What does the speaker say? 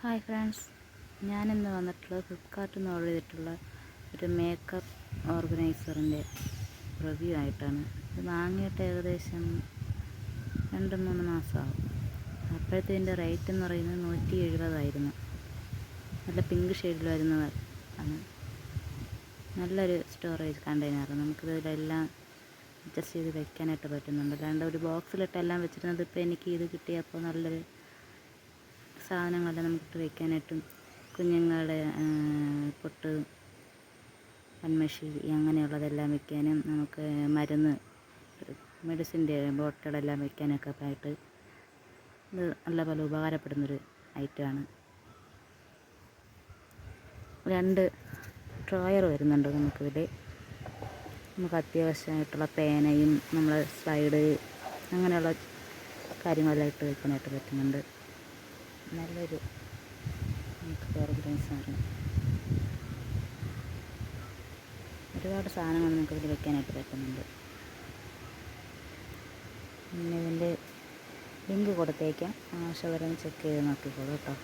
Hi friends, ഞാനിന്ന് വന്നിട്ടുള്ളത് ഫ്ലിപ്കാർട്ടിൽ നിന്ന് ഓർഡർ ചെയ്തിട്ടുള്ള ഒരു മേക്കപ്പ് ഓർഗനൈസറിൻ്റെ റിവ്യൂ ആയിട്ടാണ്. ഇത് വാങ്ങിയിട്ട് ഏകദേശം 2-3 മാസമാകും. അപ്പോഴത്തെ ഇതിൻ്റെ റേറ്റ് എന്ന് പറയുന്നത് 170 ആയിരുന്നു. നല്ല പിങ്ക് ഷെയ്ഡിൽ വരുന്നതാണ്. നല്ലൊരു സ്റ്റോറേജ് കണ്ടെയ്നർ. നമുക്കിതിലെല്ലാം അഡ്ജസ്റ്റ് ചെയ്ത് വെക്കാനായിട്ട് പറ്റുന്നുണ്ട്. അല്ലാണ്ട് ഒരു ബോക്സിലിട്ട് എല്ലാം വെച്ചിരുന്നത് ഇപ്പോൾ എനിക്ക് ഇത് കിട്ടിയപ്പോൾ നല്ലൊരു സാധനങ്ങളെല്ലാം നമുക്കിട്ട് വയ്ക്കാനായിട്ടും കുഞ്ഞുങ്ങളുടെ പൊട്ട്, കൺമഷി അങ്ങനെയുള്ളതെല്ലാം വയ്ക്കാനും നമുക്ക് മെഡിസിൻ്റെ ബോട്ടിലെല്ലാം വയ്ക്കാനൊക്കെ ആയിട്ട് ഇത് നല്ലപോലെ ഉപകാരപ്പെടുന്നൊരു ഐറ്റമാണ്. 2 ഡ്രോയർ വരുന്നുണ്ട് നമുക്കിതിൽ. നമുക്ക് അത്യാവശ്യമായിട്ടുള്ള പേനയും നമ്മൾ സ്ലൈഡ് അങ്ങനെയുള്ള കാര്യങ്ങളെല്ലാം ഇട്ട് വയ്ക്കാനായിട്ട് പറ്റുന്നുണ്ട്. നല്ലൊരു ഓർഗനൈസറാണ്. ഒരുപാട് സാധനങ്ങൾ നമുക്കിതിൽ വെക്കാനായിട്ട് പറ്റുന്നുണ്ട്. പിന്നെ ഇതിൻ്റെ ലിങ്ക് കൊടുത്തേക്കാം, ആവശ്യമുള്ളവരൊന്ന് ചെക്ക് ചെയ്ത് നോക്കിക്കോളൂ കേട്ടോ.